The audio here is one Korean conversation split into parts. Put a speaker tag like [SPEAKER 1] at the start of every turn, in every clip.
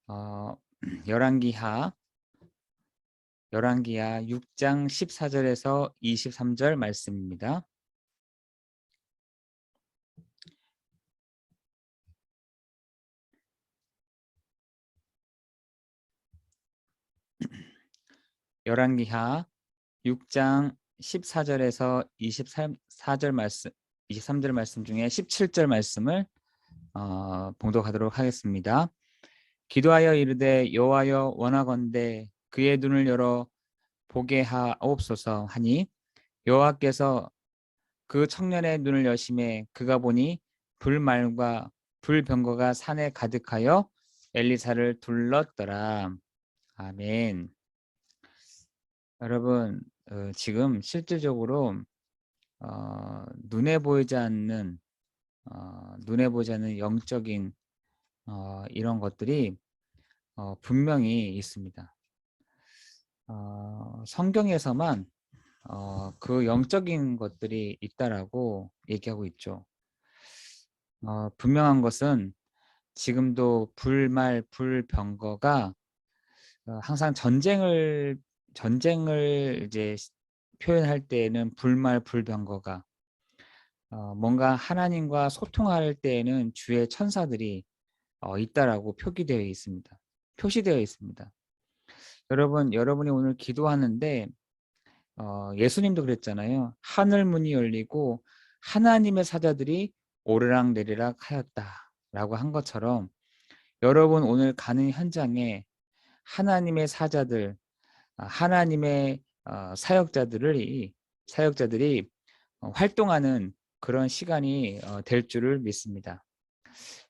[SPEAKER 1] 어, 열왕기하 6장 14절에서 23절 말씀입니다. 열왕기하 6장 14절에서 23절 말씀 중에 17절 말씀을 봉독하도록 하겠습니다. 기도하여 이르되 여호와여 원하건대 그의 눈을 열어 보게 하옵소서 하니 여호와께서 그 청년의 눈을 여심해 그가 보니 불말과 불병거가 산에 가득하여 엘리사를 둘렀더라. 아멘. 여러분, 지금 실질적으로 눈에 보이지 않는 영적인 이런 것들이 분명히 있습니다. 성경에서만 그 영적인 것들이 있다라고 얘기하고 있죠. 분명한 것은 지금도 불말, 불병거가 항상 전쟁을 이제 표현할 때에는 불말, 불병거가 뭔가 하나님과 소통할 때에는 주의 천사들이 있다라고 표시되어 있습니다. 여러분이 오늘 기도하는데 예수님도 그랬잖아요. 하늘 문이 열리고 하나님의 사자들이 오르락 내리락 하였다라고 한 것처럼 여러분 오늘 가는 현장에 하나님의 사자들, 하나님의 사역자들이 활동하는 그런 시간이 될 줄을 믿습니다.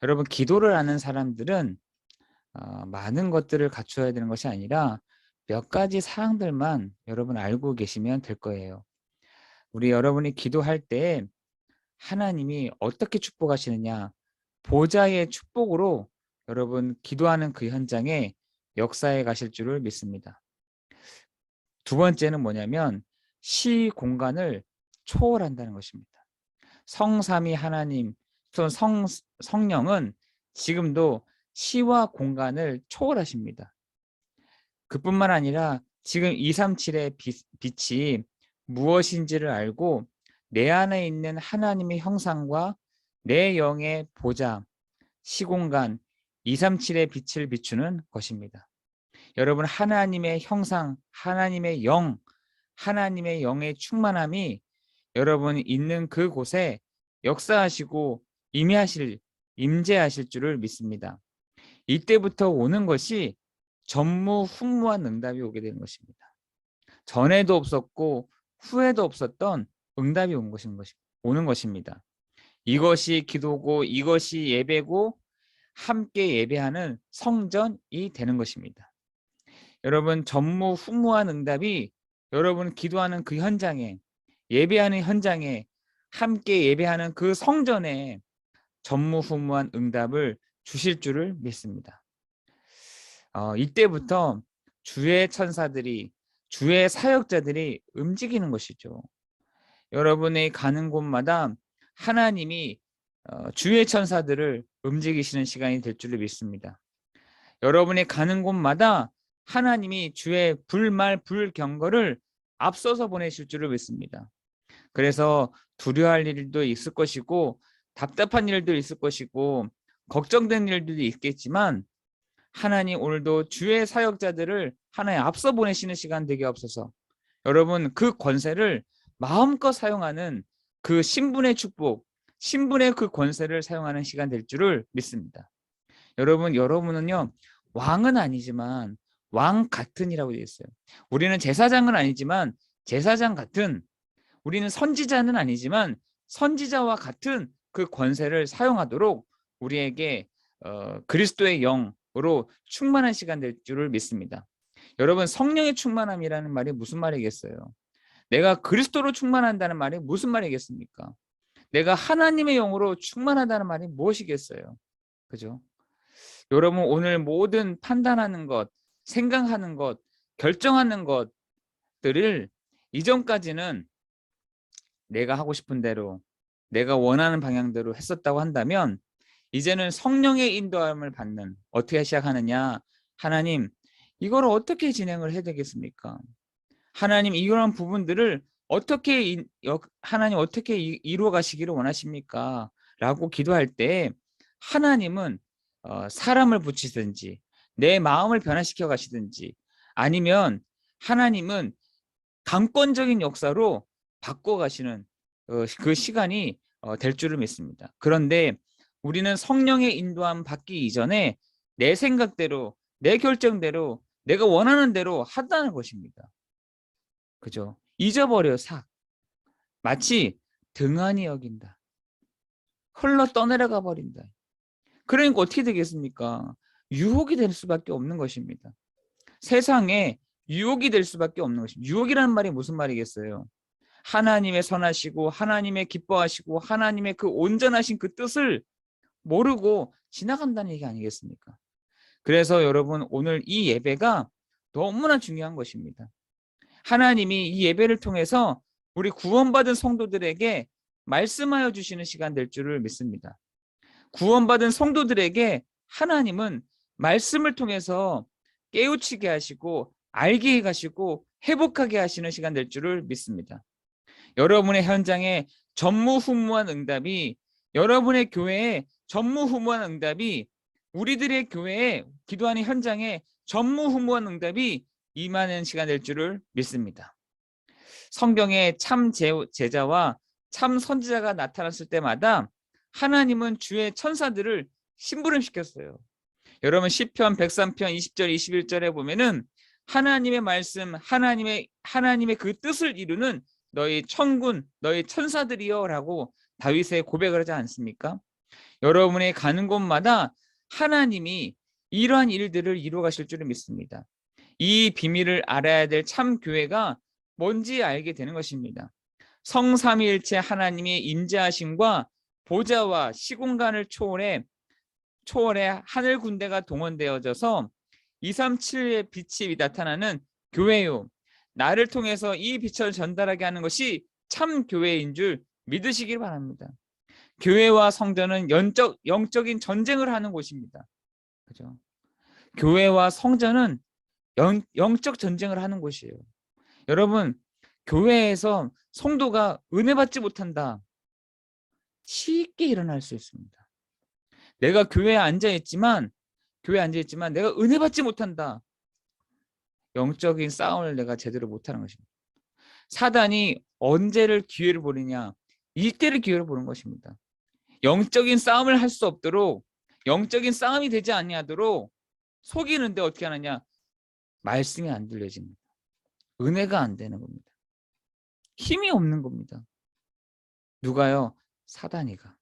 [SPEAKER 1] 여러분 기도를 하는 사람들은 많은 것들을 갖추어야 되는 것이 아니라 몇 가지 사항들만 여러분 알고 계시면 될 거예요. 여러분이 기도할 때 하나님이 어떻게 축복하시느냐, 보좌의 축복으로 여러분 기도하는 그 현장에 역사해 가실 줄을 믿습니다. 두 번째는 뭐냐면 시 공간을 초월한다는 것입니다. 성삼위 하나님, 성령은 지금도 시와 공간을 초월하십니다. 그뿐만 아니라 지금 237의 빛이 무엇인지를 알고 내 안에 있는 하나님의 형상과 내 영의 보좌, 시공간 237의 빛을 비추는 것입니다. 여러분 하나님의 형상, 하나님의 영의 충만함이 여러분 있는 그곳에 역사하시고 임재하실 줄을 믿습니다. 이때부터 오는 것이 전무후무한 응답이 오게 되는 것입니다. 전에도 없었고 후에도 없었던 응답이 오는 것입니다. 이것이 기도고 이것이 예배고 함께 예배하는 성전이 되는 것입니다. 여러분 전무후무한 응답이 여러분 기도하는 그 현장에 예배하는 현장에 함께 예배하는 그 성전에 전무후무한 응답을 주실 줄을 믿습니다. 이때부터 주의 천사들이 주의 사역자들이 움직이는 것이죠. 여러분이 가는 곳마다 하나님이 주의 천사들을 움직이시는 시간이 될 줄을 믿습니다. 여러분이 가는 곳마다 하나님이 주의 불말 불경거를 앞서서 보내실 줄을 믿습니다. 그래서 두려워할 일도 있을 것이고 답답한 일도 있을 것이고 걱정된 일들도 있겠지만 하나님 오늘도 주의 사역자들을 하나님 앞서 보내시는 시간 되게 없어서 여러분 그 권세를 마음껏 사용하는 그 신분의 축복, 신분의 그 권세를 사용하는 시간 될 줄을 믿습니다. 여러분은요 왕은 아니지만 왕 같은이라고 되어 있어요. 우리는 제사장은 아니지만 제사장 같은, 우리는 선지자는 아니지만 선지자와 같은 그 권세를 사용하도록 우리에게 그리스도의 영으로 충만한 시간 될 줄을 믿습니다. 여러분 성령의 충만함이라는 말이 무슨 말이겠어요? 내가 그리스도로 충만한다는 말이 무슨 말이겠습니까? 내가 하나님의 영으로 충만하다는 말이 무엇이겠어요? 그죠? 여러분 오늘 모든 판단하는 것, 생각하는 것, 결정하는 것들을 이전까지는 내가 하고 싶은 대로 내가 원하는 방향대로 했었다고 한다면 이제는 성령의 인도함을 받는, 어떻게 시작하느냐? 하나님, 이걸 어떻게 진행을 해야 되겠습니까? 하나님, 이런 부분들을 하나님 어떻게 이루어 가시기를 원하십니까? 라고 기도할 때 하나님은 사람을 붙이든지 내 마음을 변화시켜 가시든지, 아니면 하나님은 강권적인 역사로 바꿔 가시는 그 시간이 될 줄을 믿습니다. 그런데 우리는 성령의 인도함 받기 이전에 내 생각대로, 내 결정대로, 내가 원하는 대로 한다는 것입니다. 그죠? 잊어버려 삭. 마치 등한히 여긴다. 흘러 떠내려가 버린다. 그러니까 어떻게 되겠습니까? 유혹이 될 수밖에 없는 것입니다. 세상에 유혹이 될 수밖에 없는 것입니다. 유혹이라는 말이 무슨 말이겠어요? 하나님의 선하시고 하나님의 기뻐하시고 하나님의 그 온전하신 그 뜻을 모르고 지나간다는 얘기 아니겠습니까? 그래서 여러분, 오늘 이 예배가 너무나 중요한 것입니다. 하나님이 이 예배를 통해서 우리 구원받은 성도들에게 말씀하여 주시는 시간 될 줄을 믿습니다. 구원받은 성도들에게 하나님은 말씀을 통해서 깨우치게 하시고 알게 하시고 회복하게 하시는 시간 될 줄을 믿습니다. 여러분의 현장에 전무후무한 응답이, 여러분의 교회에 전무후무한 응답이, 우리들의 교회에 기도하는 현장에 전무후무한 응답이 임하는 시간 될 줄을 믿습니다. 성경에 참 제자와 참 선지자가 나타났을 때마다 하나님은 주의 천사들을 심부름시켰어요. 여러분, 시편 103편 20절 21절에 보면은 하나님의 말씀, 하나님의 그 뜻을 이루는 너희 천군, 너희 천사들이여 라고 다윗의 고백을 하지 않습니까? 여러분의 가는 곳마다 하나님이 이러한 일들을 이루어 가실 줄을 믿습니다. 이 비밀을 알아야 될 참 교회가 뭔지 알게 되는 것입니다. 성삼위일체 하나님의 임재하심과 보좌와 시공간을 초월해 하늘 군대가 동원되어져서 237의 빛이 나타나는 교회요, 나를 통해서 이 빛을 전달하게 하는 것이 참 교회인 줄 믿으시길 바랍니다. 교회와 성전은 영적인 전쟁을 하는 곳입니다. 그죠? 교회와 성전은 영적 전쟁을 하는 곳이에요. 여러분, 교회에서 성도가 은혜 받지 못한다, 쉽게 일어날 수 있습니다. 내가 교회에 앉아 있지만 내가 은혜 받지 못한다, 영적인 싸움을 내가 제대로 못하는 것입니다. 사단이 언제를 기회를 보느냐? 이때를 기회를 보는 것입니다. 영적인 싸움을 할 수 없도록, 영적인 싸움이 되지 아니하도록 속이는데 어떻게 하느냐? 말씀이 안 들려집니다. 은혜가 안 되는 겁니다. 힘이 없는 겁니다. 누가요? 사단이가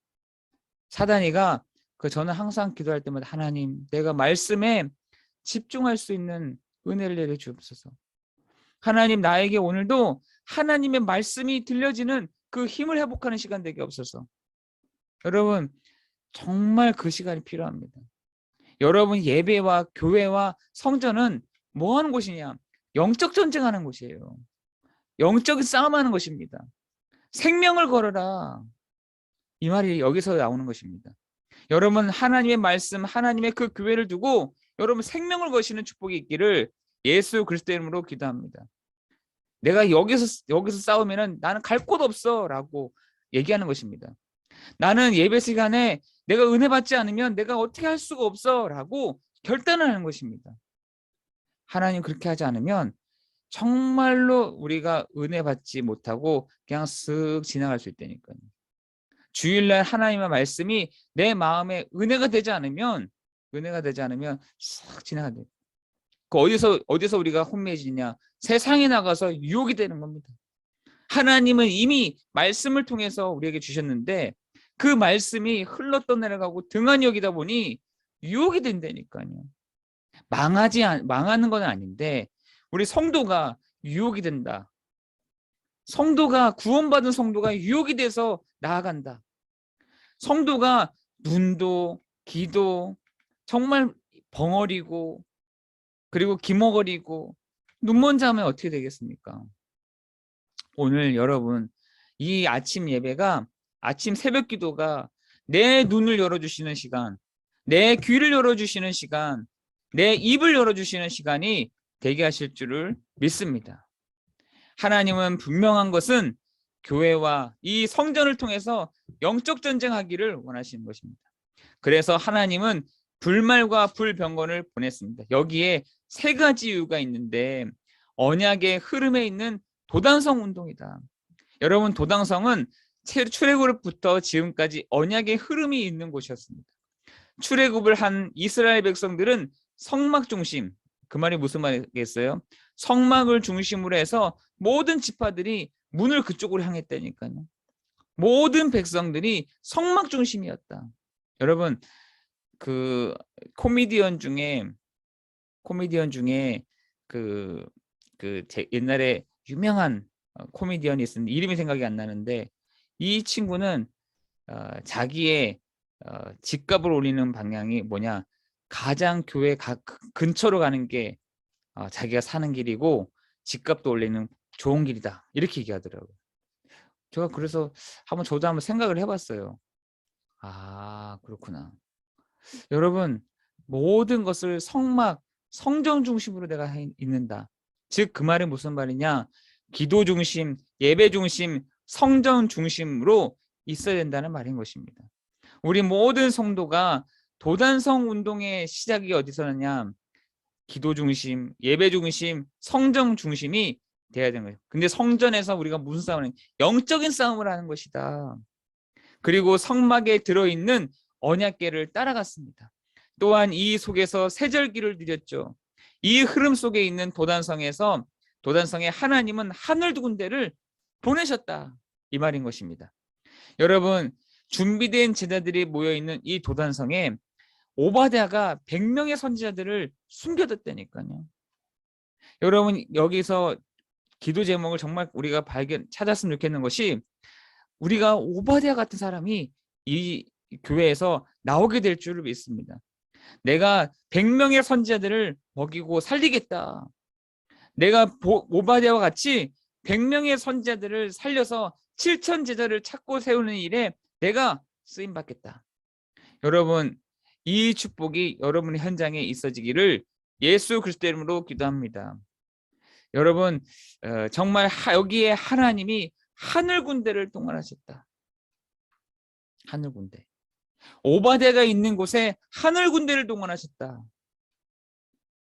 [SPEAKER 1] 저는 항상 기도할 때마다 하나님, 내가 말씀에 집중할 수 있는 은혜를 내려 주옵소서. 하나님, 나에게 오늘도 하나님의 말씀이 들려지는 그 힘을 회복하는 시간 되게 없어서. 여러분, 정말 그 시간이 필요합니다. 여러분, 예배와 교회와 성전은 뭐 하는 곳이냐? 영적 전쟁하는 곳이에요. 영적인 싸움하는 것입니다. 생명을 걸어라, 이 말이 여기서 나오는 것입니다. 여러분, 하나님의 말씀, 하나님의 그 교회를 두고 여러분 생명을 거시는 축복이 있기를 예수 그리스도의 이름으로 기도합니다. 내가 여기서 싸우면은 나는 갈 곳 없어 라고 얘기하는 것입니다. 나는 예배 시간에 내가 은혜 받지 않으면 내가 어떻게 할 수가 없어 라고 결단을 하는 것입니다. 하나님, 그렇게 하지 않으면 정말로 우리가 은혜 받지 못하고 그냥 쓱 지나갈 수 있다니까요. 주일날 하나님의 말씀이 내 마음에 은혜가 되지 않으면 싹 지나가야 돼요. 그 어디서 우리가 혼미해지냐? 세상에 나가서 유혹이 되는 겁니다. 하나님은 이미 말씀을 통해서 우리에게 주셨는데 그 말씀이 흘러 떠내려가고 등한히 여기다 보니 유혹이 된다니까요. 망하는 건 아닌데 우리 성도가 유혹이 된다. 구원받은 성도가 유혹이 돼서 나아간다. 성도가 눈도 귀도 정말 벙어리고 그리고 기머거리고 눈먼 자면 어떻게 되겠습니까? 오늘 여러분, 이 아침 예배가, 아침 새벽 기도가 내 눈을 열어주시는 시간, 내 귀를 열어주시는 시간, 내 입을 열어주시는 시간이 되게 하실 줄을 믿습니다. 하나님은 분명한 것은 교회와 이 성전을 통해서 영적 전쟁하기를 원하시는 것입니다. 그래서 하나님은 불말과 불병건을 보냈습니다. 여기에 세 가지 이유가 있는데, 언약의 흐름에 있는 도단성 운동이다. 여러분, 도단성은 출애굽부터 지금까지 언약의 흐름이 있는 곳이었습니다. 출애굽을 한 이스라엘 백성들은 성막 중심, 그 말이 무슨 말이겠어요? 성막을 중심으로 해서 모든 지파들이 문을 그쪽으로 향했다니까요. 모든 백성들이 성막 중심이었다. 여러분, 그 코미디언 중에 옛날에 유명한 코미디언이 있었는데 이름이 생각이 안 나는데, 이 친구는 자기의 집값을 올리는 방향이 뭐냐, 가장 교회 근처로 가는 게 자기가 사는 길이고 집값도 올리는 좋은 길이다, 이렇게 얘기하더라고요. 제가 그래서 저도 한번 생각을 해봤어요. 아, 그렇구나. 여러분, 모든 것을 성전 중심으로 내가 있는다. 즉 그 말이 무슨 말이냐, 기도 중심, 예배 중심, 성전 중심으로 있어야 된다는 말인 것입니다. 우리 모든 성도가 도단성 운동의 시작이 어디서 나냐, 기도 중심, 예배 중심, 성전 중심이 돼야 되는 거예요. 근데 성전에서 우리가 무슨 싸움을 하냐, 영적인 싸움을 하는 것이다. 그리고 성막에 들어있는 언약궤를 따라갔습니다. 또한 이 속에서 세절기를 누렸죠. 이 흐름 속에 있는 도단성에 하나님은 하늘 두 군데를 보내셨다, 이 말인 것입니다. 여러분, 준비된 제자들이 모여있는 이 도단성에 오바댜가 100명의 선지자들을 숨겨뒀다니까요. 여러분, 여기서 기도 제목을 정말 우리가 찾았으면 좋겠는 것이, 우리가 오바댜 같은 사람이 이 교회에서 나오게 될 줄을 믿습니다. 내가 100명의 선지자들을 먹이고 살리겠다. 내가 오바댜와 같이 100명의 선지자들을 살려서 7천 제자를 찾고 세우는 일에 내가 쓰임 받겠다. 여러분, 이 축복이 여러분의 현장에 있어지기를 예수 그리스도 이름으로 기도합니다. 여러분, 정말 여기에 하나님이 하늘 군대를 동원하셨다. 하늘 군대. 오바댜가 있는 곳에 하늘 군대를 동원하셨다.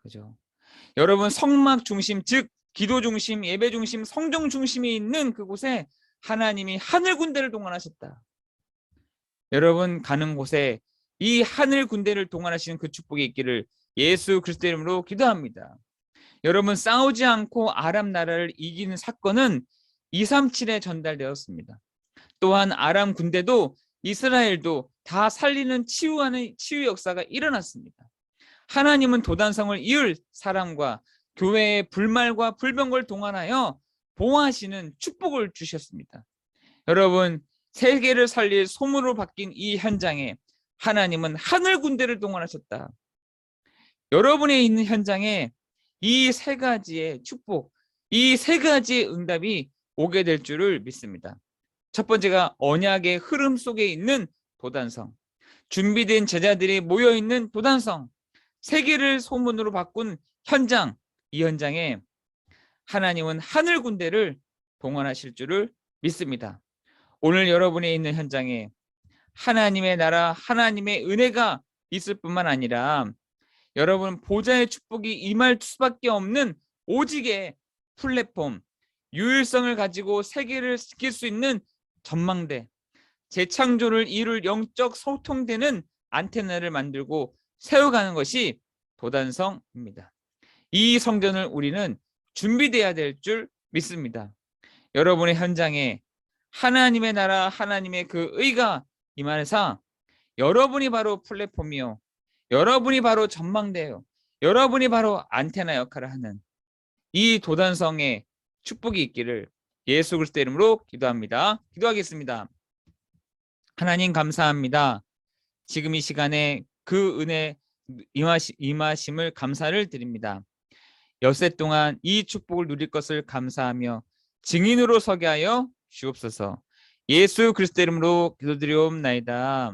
[SPEAKER 1] 그죠? 여러분, 성막 중심, 즉 기도 중심, 예배 중심, 성정 중심이 있는 그곳에 하나님이 하늘 군대를 동원하셨다. 여러분 가는 곳에 이 하늘 군대를 동원하시는 그 축복이 있기를 예수 그리스도 이름으로 기도합니다. 여러분, 싸우지 않고 아람 나라를 이기는 사건은 237에 전달되었습니다. 또한 아람 군대도 이스라엘도 다 살리는 치유 역사가 일어났습니다. 하나님은 도단성을 이을 사람과 교회의 불말과 불병을 동원하여 보호하시는 축복을 주셨습니다. 여러분, 세계를 살릴 소문으로 바뀐 이 현장에 하나님은 하늘 군대를 동원하셨다. 여러분의 있는 현장에 이 세 가지의 축복, 이 세 가지의 응답이 오게 될 줄을 믿습니다. 첫 번째가 언약의 흐름 속에 있는 도단성, 준비된 제자들이 모여있는 도단성, 세계를 소문으로 바꾼 현장, 이 현장에 하나님은 하늘 군대를 동원하실 줄을 믿습니다. 오늘 여러분이 있는 현장에 하나님의 나라, 하나님의 은혜가 있을 뿐만 아니라 여러분 보좌의 축복이 임할 수밖에 없는 오직의 플랫폼, 유일성을 가지고 세계를 지킬 수 있는 전망대, 재창조를 이룰 영적 소통되는 안테나를 만들고 세워가는 것이 도단성입니다. 이 성전을 우리는 준비돼야 될 줄 믿습니다. 여러분의 현장에 하나님의 나라, 하나님의 그 의가 임하사 여러분이 바로 플랫폼이요, 여러분이 바로 전망대요, 여러분이 바로 안테나 역할을 하는 이 도단성의 축복이 있기를 예수 그리스도 이름으로 기도합니다. 기도하겠습니다. 하나님 감사합니다. 지금 이 시간에 그 은혜 임하심을 감사를 드립니다. 엿새 동안 이 축복을 누릴 것을 감사하며 증인으로 서게 하여 주옵소서. 예수 그리스도 이름으로 기도드리옵나이다.